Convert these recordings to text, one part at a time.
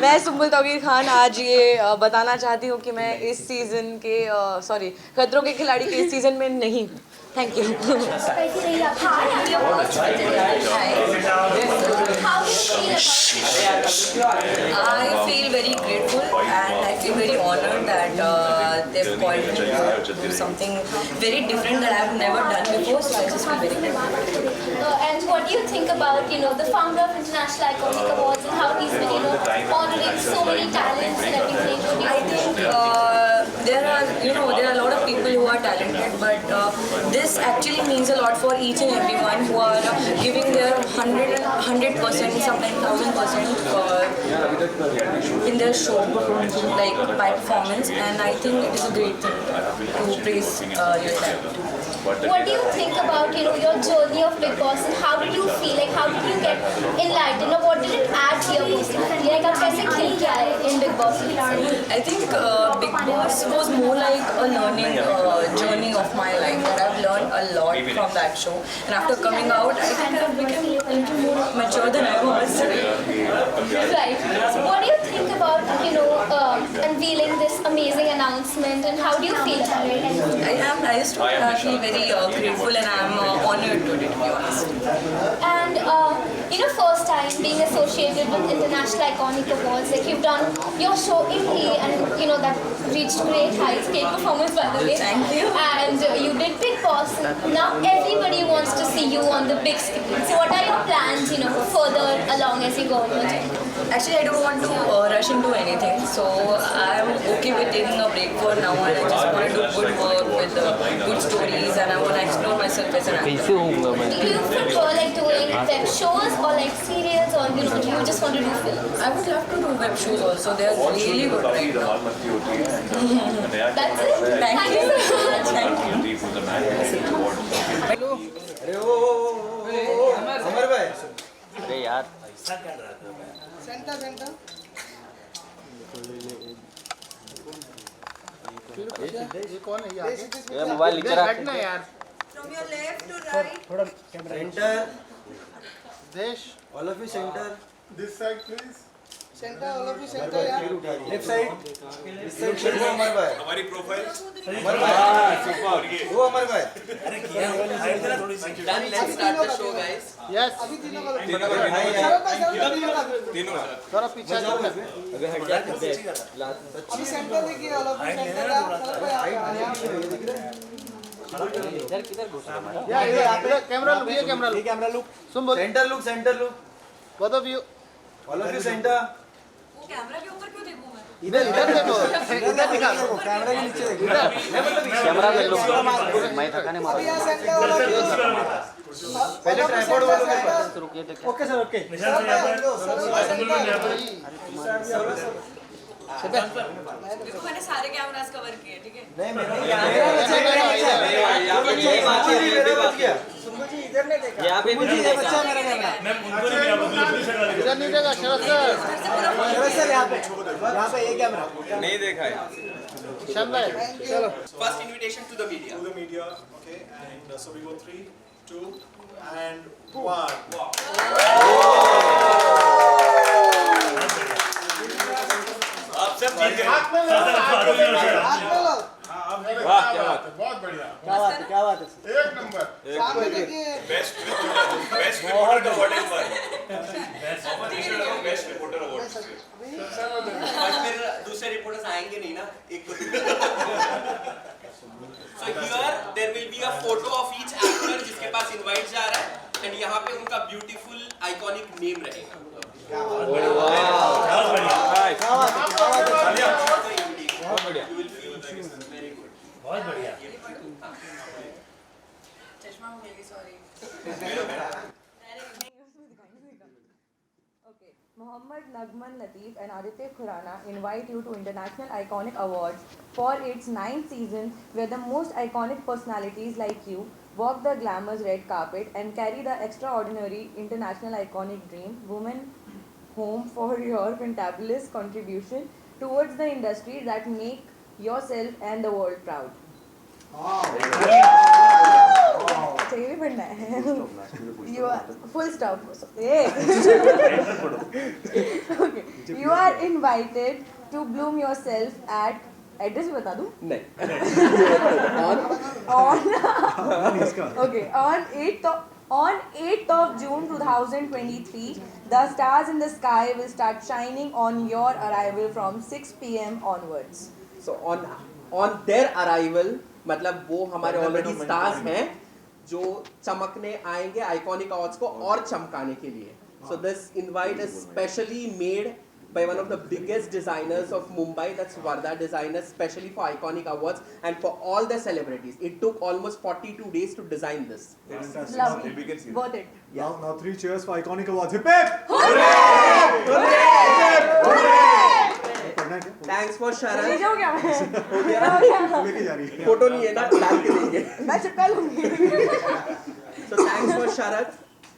मैं सुम्बुल तौकीर खान आज ये बताना चाहती हूँ कि मैं इस सीज़न के खतरों के खिलाड़ी के इस सीज़न में नहीं हूँ। Thank you. I feel very grateful and I feel very honored that they've called me to do something very different that I've never done before. So I just feel very grateful. And what do you think about the founder of International Iconic Awards and how he's been honoring so many talents and everything? I think there are a lot of people who are talented, but this actually means a lot for each and everyone who are giving their 100%, sometimes 1000% in their show, like by performance, and I think it is a great thing to praise your talent. What do you think about your journey of Big Boss and how did you feel? Like how did you get enlightened or what did it add to your personality? Like आप कैसे खेल के आए in Big Boss? I think Big Boss was more like a learning journey of my life. That I've learned a lot from that show, and after coming out, I think I've become a little more mature than I was. Right. So what do you think about unveiling this amazing announcement and how do you feel about it? I just feel very grateful and I'm honored to be honest. And first time being associated with International Iconic Awards, like you've done your show in A and that reached great heights, great performance by the way. Thank you. And you did Big Boss. Now everybody wants to see you on the big screen. So what are your plans, further along as you go on your journey? Actually, I don't want to rush into anything, so I'm okay with taking a break for now, and I just want to do good work with good stories, and I want to explore myself as an actor. Do you prefer like doing web shows or like serials, or do you just want to do films? I would love to do web shows also. They are really good right now. That's it. Thank you so much. Thank you. अरे यार ये कौन है ये mobile नीचे रख ना यार From your left to right. थोड़ा कैमरा सेंटर देश all of you centre This side, please. Centre all of you centre यार लेफ्ट साइड इस साइड से अमर भाई हमारी प्रोफाइल अमर भाई वो अमर भाई अरे किया हाइट जरा थोड़ी सी Let's start the show, guys. Yes तीनों थोड़ा पीछे जाओ अबे हट जा अभी सेंटर देखिए ऑल ऑफ यू सेंटर इधर किधर घुस रहा है यार इधर कैमरा लुक ये कैमरा लुक सुन बोल centre look both of you all of you centre वो कैमरा के ऊपर क्यों देखूं मैं? इधर देखो इधर दिखा कैमरा के नीचे देखो कैमरा में लो मैं थका नहीं मारा यहां सेंटर पहले ट्राइपॉड वालों के पास रुकिए देख ओके सर ओके देखो मैंने सारे कैमरास कवर किए, ठीक है? नहीं मैंने सुनो जी इधर नहीं देखा यहां पे भी बच्चा मेरा कैमरा मैं उनको नहीं मिला इधर नहीं देखा शरद सर यहाँ पे ये कैमरा नहीं देखा है शानदार चलो First invitation to the media. to the media. Okay, and so we go 3, 2, and 1. Wow. आप सब जीत गए। वाह क्या बात है, बहुत बढ़िया, क्या बात है एक number. Best reporter award is one. Best reporter award. और फिर दूसरे रिपोर्टर्स आएंगे नहीं ना एक को। So here there will be a photo of each actor जिसके पास invite जा रहा है and यहाँ पे उनका beautiful iconic name रहेगा। बहुत बढ़िया You will feel that is very good. बहुत बढ़िया। चश्मा हो गया, sorry. Okay. Mohammad Nagman Latif and Aditya Khurana invite you to International Iconic Awards for its 9th season, where the most iconic personalities like you walk the glamorous red carpet and carry the extraordinary international iconic dream woman home for your fantabulous contribution towards the industry that make yourself and the world proud. Wow. अच्छा ये भी पढ़ना है you are full stop okay you are invited to bloom yourself at address भी बता दूं नहीं on 8th of June 2023 the stars in the sky will start shining on your arrival from 6 p.m. onwards. So on their arrival मतलब वो हमारे already stars हैं जो चमकने आएंगे आइकॉनिक अवार्ड्स को और चमकाने के लिए. So this invite is specially made by one of the biggest designers of Mumbai, that's Varda Designers, specially for iconic awards and for all the celebrities. It took almost 42 days to design this. Lovely, worth it. Now 3 cheers for iconic awards. Hip hip! Thanks for ले Sharan. जाओ क्या मैं हो गया? लेके जा रही है. फोटो नहीं है ना, डाल के देंगे. मैं चिपका लूंगी So thanks for Sharan.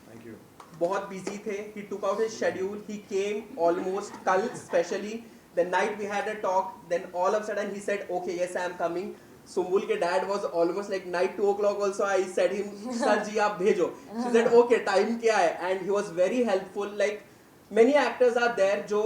Thank you. बहुत बिजी थे. He took out his schedule. He came almost कल especially. The night we had a talk. Then all of a sudden he said, okay, yes, I am coming. Sumbul के dad was almost like night 2 o'clock also. I said him, sir जी आप भेजो. She said, okay, time क्या है? And he was very helpful. Like many actors are there जो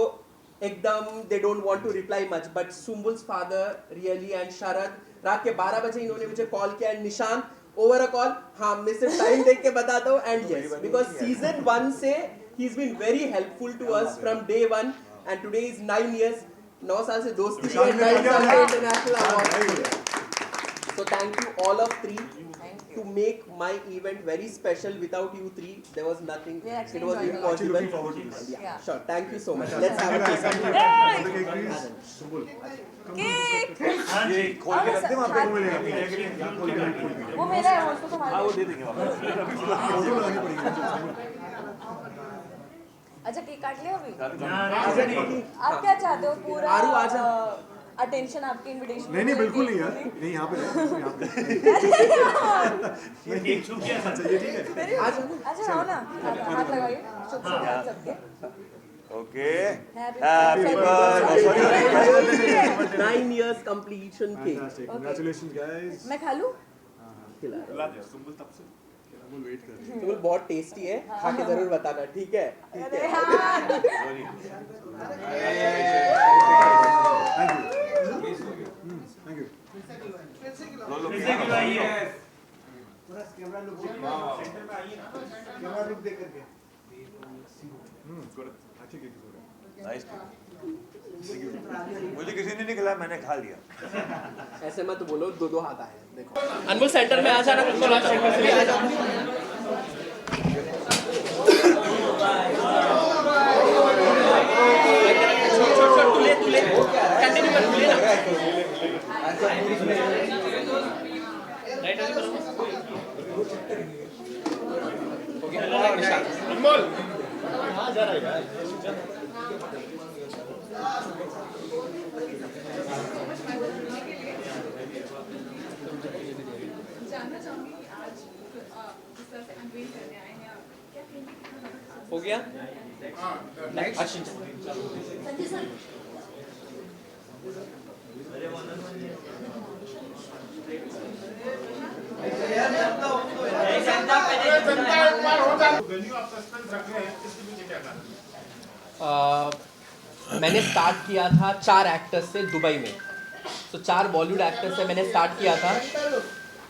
एकदम they don't want to reply much. But Sumbul's father really and Sharad रात के 12 बजे इन्होंने मुझे कॉल किया. निशान over a call, हाँ मैं सिर्फ टाइम देख के बताता हूँ. And yes, because season 1 से he's been very helpful to us from day 1 and today is 9 years. 9 साल से दोस्ती है, 9 साल से international award. So thank you all of 3 to make my event very special. Without you 3, there was nothing. We're actually It was enjoying it. Actually impossible. looking forward to this. Yeah, Yeah. sure. Thank you so much. Let's have a cake. The cake, please. Sumbul. Cake ये खोल के रख दे वहाँ पे वो मिलेगा. वो मेरा है उसको संभाल वो दे देंगे वहाँ फोटो लगानी पड़ेगी. अच्छा केक काट लिया अभी पे आप क्या चाहते हो पूरा आरू, आजा। अटेंशन आपके इनविटेशन नहीं नहीं बिल्कुल नहीं यार. नहीं यहाँ पे यहाँ पे. एक छू किया अच्छा ये ठीक है. अच्छा आओ ना हाथ लगाइए शुभ शुभ सबके okay Happy birthday. 9 years completion cake. Fantastic. Congratulations guys. मैं खा लूं खिला. सुंबल तब से सुम्बुल वेट कर. तो वो बहुत टेस्टी है. खा के जरूर बताना. ठीक है. ठीक अरे है. हाँ sorry Thank you. Low low Good. अच्छी केक हो रहा नाइस मुझे किसी ने नहीं खिलाया मैंने खा लिया ऐसे मत बोलो. 2 हाथ आए. देखो अनमोल सेंटर में आ जाना. बिल्कुल सेंटर से आ जाओ. छोड़ तू ले कंटिन्यू कर. तू ले ना. हो गया. मैंने स्टार्ट किया था 4 एक्टर्स से दुबई में. तो 4 बॉलीवुड एक्टर्स से मैंने स्टार्ट किया था.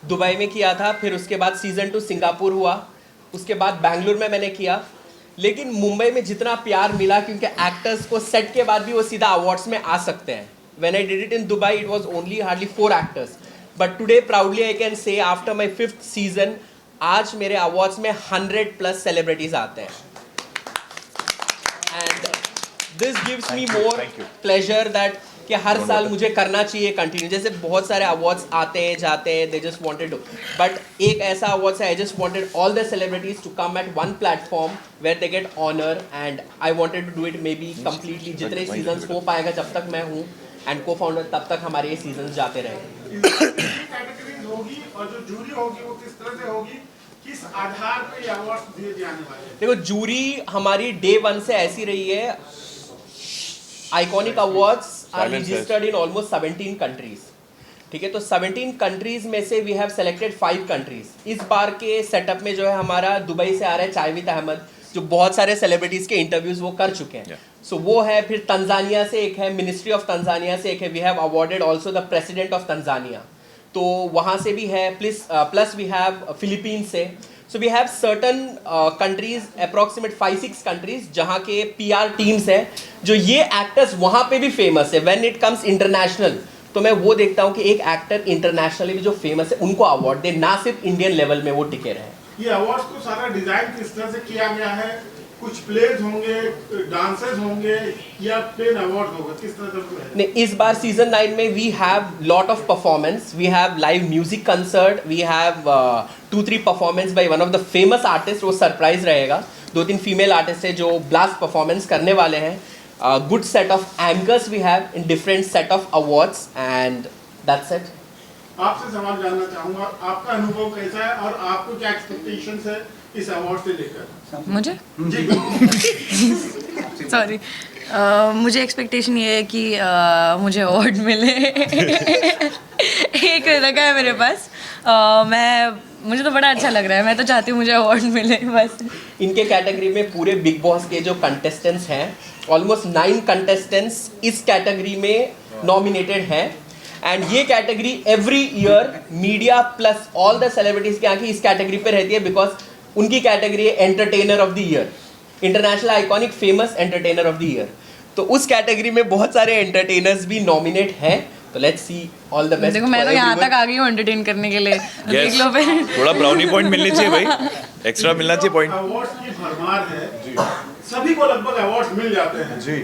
दुबई में किया था. फिर उसके बाद सीजन 2 सिंगापुर हुआ. उसके बाद बैंगलोर में मैंने किया. लेकिन मुंबई में जितना प्यार मिला क्योंकि एक्टर्स को सेट के बाद भी वो सीधा अवार्ड्स में आ सकते हैं. When I did it in Dubai, it was only hardly 4 actors. But today, proudly, I can say after my 5th season, आज मेरे awards में 100+ celebrities आते हैं. And this gives me more pleasure that कि हर साल मुझे करना चाहिए कंटिन्यू. जैसे बहुत सारे अवार्ड्स आते हैं जाते हैं. They just wanted to. But एक ऐसा अवार्ड्स है. I just wanted all the celebrities to come at one platform where they get honor. And I wanted to do it maybe completely. जितने seasons हो पाएगा जब तक मैं हूँ. एंड को फाउंडर तब तक हमारे ये सीजन जाते रहेंगे. कैटेगरीज होगी और जो जूरी होगी वो किस तरह से होगी, किस आधार पे ये अवार्ड दिए जाने वाले हैं? देखो जूरी हमारी डे 1 से ऐसी रही है. Iconic awards are registered in almost 17 countries. ठीक है, तो 17 कंट्रीज में से वी हैव सेलेक्टेड 5 कंट्रीज। इस बार के सेटअप में जो है हमारा दुबई से आ रहा है चायवित अहमद, जो बहुत सारे सेलिब्रिटीज़ के इंटरव्यूज़ वो कर चुके हैं। सो वो है, फिर तंजानिया से एक है, मिनिस्ट्री ऑफ तंजानिया से एक है, we have awarded also the president of Tanzania, तो वहाँ से भी है, प्लस वी हैव फिलीपींस से। So we have certain countries, approximate 5-6 countries जहाँ के PR टीम्स हैं, जो ये एक्टर्स वहाँ पे भी फेमस है। व्हेन इट कम्स इंटरनेशनल, तो मैं वो देखता हूँ कि एक एक्टर इंटरनेशनली भी जो फेमस है उनको अवार्ड दे, ना सिर्फ इंडियन लेवल में वो टिके रहे। ये अवार्ड्स को सारा डिजाइन किस तरह से किया गया है? कुछ प्लेज होंगे, डांसेस होंगे या प्लेन अवार्ड होगा, किस तरह से? नहीं, इस बार सीजन 9 में we have lot of performance, we have live music concert, we have 2-3 performance by one of the famous artist, वो सरप्राइज रहेगा। 2-3 फीमेल आर्टिस्ट है जो ब्लास्ट परफॉर्मेंस करने वाले हैं। Good set of anchors we have in different set of awards and that's it. आपसे सवाल जानना चाहूंगा, आपका अनुभव कैसा है और आपको क्या एक्सपेक्टेशंस है इस अवार्ड से लेकर? मुझे सॉरी, मुझे एक्सपेक्टेशन ये है कि मुझे अवार्ड मिले। एक लगा है मेरे पास, मुझे तो बड़ा अच्छा लग रहा है, मैं तो चाहती हूँ मुझे अवार्ड मिले बस। इनके कैटेगरी में पूरे बिग बॉस के जो कंटेस्टेंट्स हैं, ऑलमोस्ट 9 कंटेस्टेंट्स इस कैटेगरी में नॉमिनेटेड हैं। एंड ये category every year media plus all the celebrities की आंखें इस कैटेगरी पे रहती है, बिकॉज उनकी कैटेगरी है entertainer of the year, international iconic famous entertainer of the year. तो उस कैटेगरी में बहुत सारे एंटरटेनर्स भी नॉमिनेट हैं, तो let's see all the best. देखो मैं तो यहाँ तक आ गई हूँ एंटरटेन करने के लिए, देख लो फिर। थोड़ा ब्राउनी पॉइंट मिलने चाहिए भाई, एक्स्ट्रा मिलना चाहिए पॉइंट। अवार्ड्स की भरमार है जी, सभी को लगभग अवार्ड्स मिल जाते हैं जी,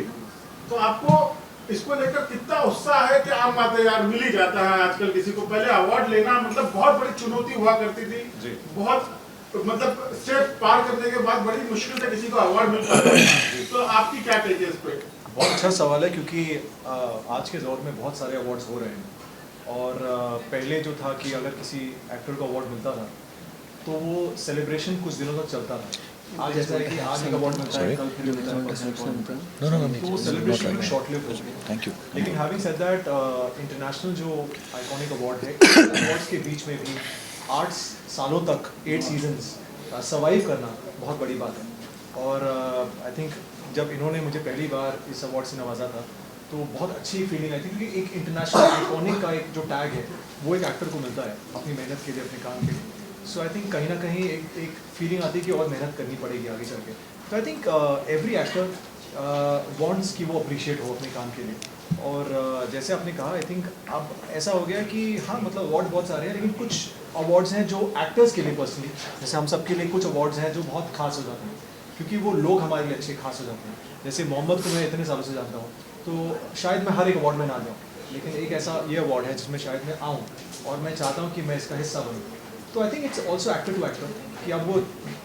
तो आपको इसको लेकर कितना उत्साह है कि आम बात है यार, मिल ही जाता है आजकल किसी को। पहले अवार्ड लेना मतलब बहुत बड़ी चुनौती हुआ करती थी जी। बहुत मतलब स्टेप पार करने के बाद बड़ी मुश्किल से किसी को अवार्ड मिल पाता है। तो आपकी क्या टेक है इस पे? बहुत अच्छा सवाल है, क्योंकि आज के दौर में बहुत सारे अवार्ड्स हो रहे हैं और पहले जो था कि अगर किसी एक्टर को अवार्ड मिलता था तो वो सेलिब्रेशन कुछ दिनों तक चलता था। आज ऐसा है कि आज एक अवार्ड मिलता है, कल फिर मिलता है, तो वो सेलिब्रेशन में शॉर्ट लिव हो गई। Thank you. लेकिन हैविंग सेड दैट, इंटरनेशनल जो आइकॉनिक अवार्ड है, अवार्ड्स के बीच में भी 8 सालों तक 8 सीजन्स सर्वाइव करना बहुत बड़ी बात है। और आई थिंक जब इन्होंने मुझे पहली बार इस अवार्ड से नवाजा था तो बहुत अच्छी फीलिंग आई थी, क्योंकि एक इंटरनेशनल आइकॉनिक का एक जो टैग है वो एक एक्टर को मिलता है अपनी मेहनत के लिए, अपने काम के लिए। सो आई थिंक कहीं ना कहीं एक फीलिंग आती है कि और मेहनत करनी पड़ेगी आगे चल के। तो I think every actor wants कि वो अप्रिशिएट हो अपने काम के लिए। और जैसे आपने कहा, आई थिंक अब ऐसा हो गया कि हाँ, मतलब अवार्ड बहुत सारे हैं, लेकिन कुछ अवार्ड्स हैं जो एक्टर्स के लिए पर्सनली, जैसे हम सब के लिए कुछ अवार्ड्स हैं जो बहुत खास हो जाते हैं, क्योंकि वो लोग हमारे लिए अच्छे खास हो जाते हैं। जैसे मोहम्मद को मैं इतने सालों से जानता हूँ, तो शायद मैं हर एक अवार्ड में ना जाऊँ, लेकिन एक ऐसा ये अवार्ड है जिसमें शायद मैं आऊँ और मैं चाहता हूँ कि मैं इसका हिस्सा बनूँ। तो I think it's also actor to actor कि अब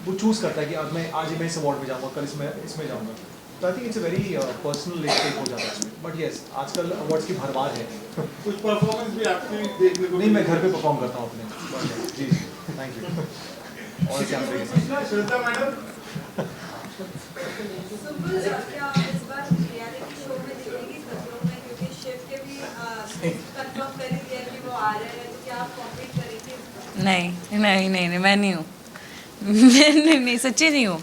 वो चूज़ करता है कि अब मैं आज इस अवार्ड में जाऊँगा, कल इसमें जाऊँगा। तो I think it's a very personal take हो जाता है इसमें। बट येस, आजकल अवार्ड्स की भरमार है। कुछ परफॉर्मेंस भी आपकी देखने को नहीं, मैं घर पे परफॉर्म करता हूँ अपने। जी, थैंक यू। और क्या श्वेता मैडम, क्या इस बार रियलिटी शो में दिखेगी खतरों में, क्योंकि शिव के भी कंफर्म कर ही दिया कि वो आ रहे हैं, तो क्या आप कॉम्पीट करेंगे? नहीं, मैं नहीं हूँ। नहीं, सच्ची नहीं हूँ।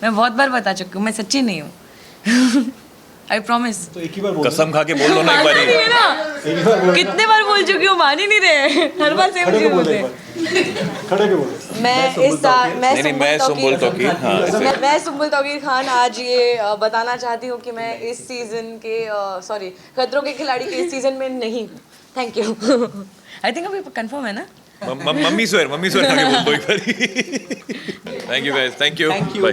मैं बहुत बार बता चुकी हूँ, मैं सच्ची नहीं हूँ। I promise. तो एक ही बार बोल, कसम खा के बोल दो ना एक बार नहीं है ना, कितने बार बोल चुकी हूँ, मान ही नहीं रहे। हर बार सेम चीज होते हैं। खड़े के बोलो। मैं सुम्बुल तौकीर खान आज ये बताना चाहती हूँ कि मैं इस सीजन के खतरों के खिलाड़ी के इस सीजन में नहीं हूँ। Thank you. आई थिंक अभी कंफर्म है ना? मम्मी स्वेर खा के बोल दो एक बार। Thank you guys, thank you, bye.